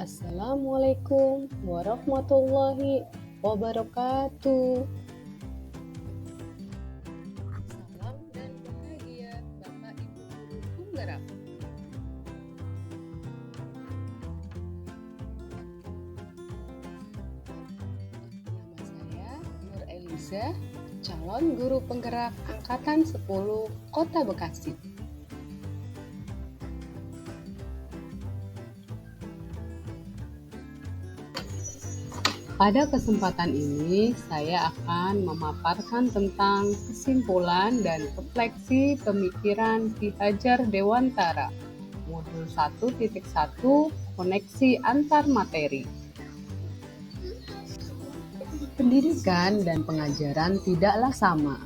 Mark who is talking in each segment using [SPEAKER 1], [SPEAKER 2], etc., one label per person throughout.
[SPEAKER 1] Assalamualaikum warahmatullahi wabarakatuh. Salam dan bahagia Bapak Ibu Guru penggerak. Nama saya Nur Eliza, calon guru penggerak Angkatan 10 Kota Bekasi. Pada kesempatan ini, saya akan memaparkan tentang kesimpulan dan refleksi pemikiran Ki Hajar Dewantara, Modul 1.1 Koneksi Antar Materi. Pendidikan dan pengajaran tidaklah sama.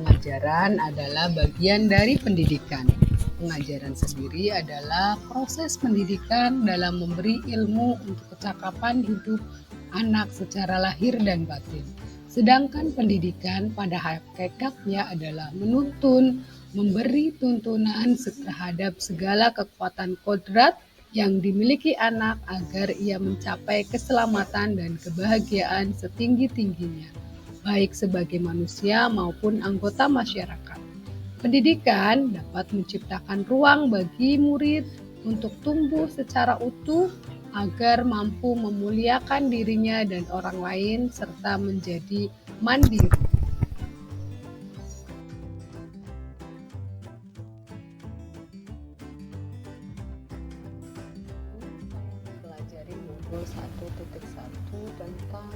[SPEAKER 1] Pengajaran adalah bagian dari pendidikan. Pengajaran sendiri adalah proses pendidikan dalam memberi ilmu untuk kecakapan hidup anak secara lahir dan batin. Sedangkan pendidikan pada hakikatnya adalah menuntun, memberi tuntunan terhadap segala kekuatan kodrat yang dimiliki anak agar ia mencapai keselamatan dan kebahagiaan setinggi-tingginya, baik sebagai manusia maupun anggota masyarakat. Pendidikan dapat menciptakan ruang bagi murid untuk tumbuh secara utuh agar mampu memuliakan dirinya dan orang lain serta menjadi mandiri. Mempelajari modul 1.1 tentang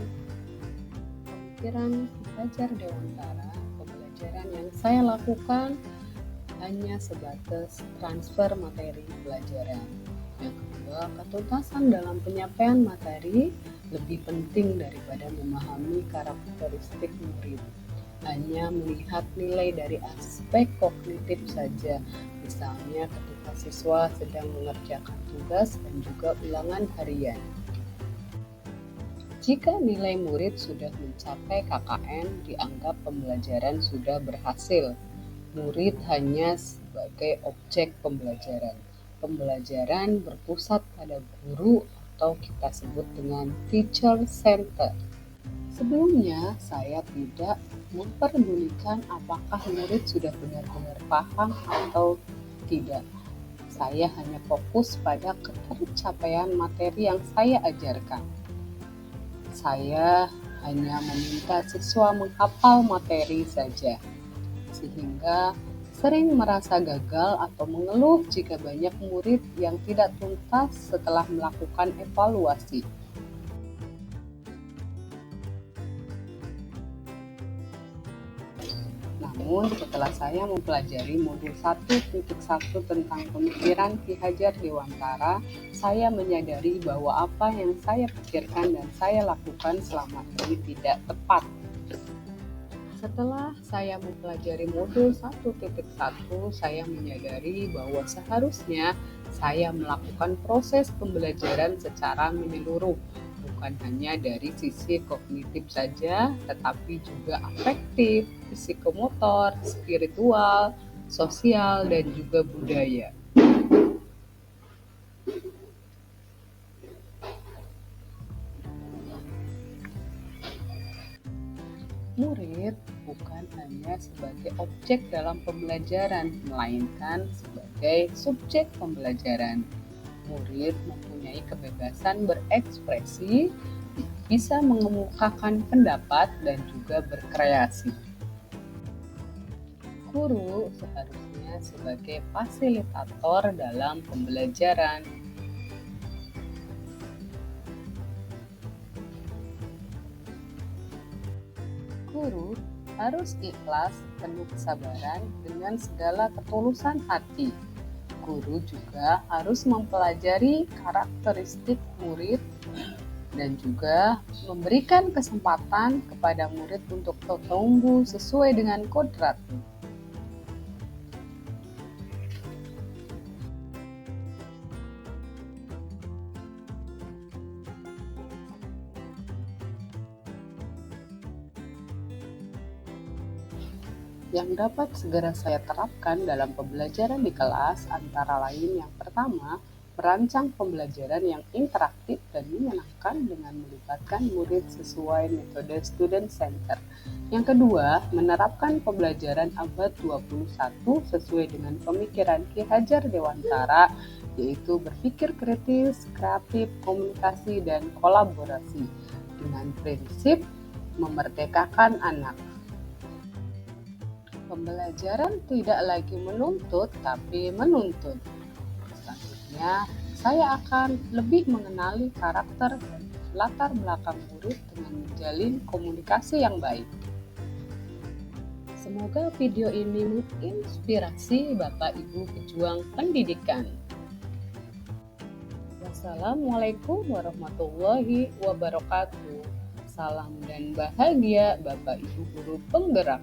[SPEAKER 1] pemikiran Ki Hajar Dewantara. Pembelajaran yang saya lakukan hanya sebatas transfer materi pelajaran. Yang kedua, ketuntasan dalam penyampaian materi lebih penting daripada memahami karakteristik murid. Hanya melihat nilai dari aspek kognitif saja, misalnya ketika siswa sedang mengerjakan tugas dan juga ulangan harian. Jika nilai murid sudah mencapai KKM, dianggap pembelajaran sudah berhasil. Murid hanya sebagai objek pembelajaran. Pembelajaran berpusat pada guru atau kita sebut dengan teacher center. Sebelumnya, saya tidak memperdulikan apakah murid sudah benar-benar paham atau tidak. Saya hanya fokus pada ketercapaian materi yang saya ajarkan. Saya hanya meminta siswa menghafal materi saja, sehingga sering merasa gagal atau mengeluh jika banyak murid yang tidak tuntas setelah melakukan evaluasi. Namun, setelah saya mempelajari modul 1.1 tentang pemikiran Ki Hajar Dewantara, saya menyadari bahwa apa yang saya pikirkan dan saya lakukan selama ini tidak tepat. Setelah saya mempelajari modul 1.1, saya menyadari bahwa seharusnya saya melakukan proses pembelajaran secara menyeluruh, bukan hanya dari sisi kognitif saja, tetapi juga afektif, psikomotor, spiritual, sosial, dan juga budaya. Murid bukan hanya sebagai objek dalam pembelajaran, melainkan sebagai subjek pembelajaran. Murid mempunyai kebebasan berekspresi, bisa mengemukakan pendapat, dan juga berkreasi. Guru seharusnya sebagai fasilitator dalam pembelajaran. Guru harus ikhlas, penuh kesabaran, dengan segala ketulusan hati. Guru juga harus mempelajari karakteristik murid dan juga memberikan kesempatan kepada murid untuk tumbuh sesuai dengan kodratnya. Yang dapat segera saya terapkan dalam pembelajaran di kelas antara lain yang pertama, merancang pembelajaran yang interaktif dan menyenangkan dengan melibatkan murid sesuai metode student center. Yang kedua, menerapkan pembelajaran abad 21 sesuai dengan pemikiran Ki Hajar Dewantara, yaitu berpikir kritis, kreatif, komunikasi, dan kolaborasi dengan prinsip memerdekakan anak. Pembelajaran tidak lagi menuntut, tapi menuntun. Selanjutnya, saya akan lebih mengenali karakter dan latar belakang murid dengan menjalin komunikasi yang baik. Semoga video ini menginspirasi Bapak Ibu pejuang pendidikan. Wassalamualaikum warahmatullahi wabarakatuh. Salam dan bahagia Bapak Ibu guru penggerak.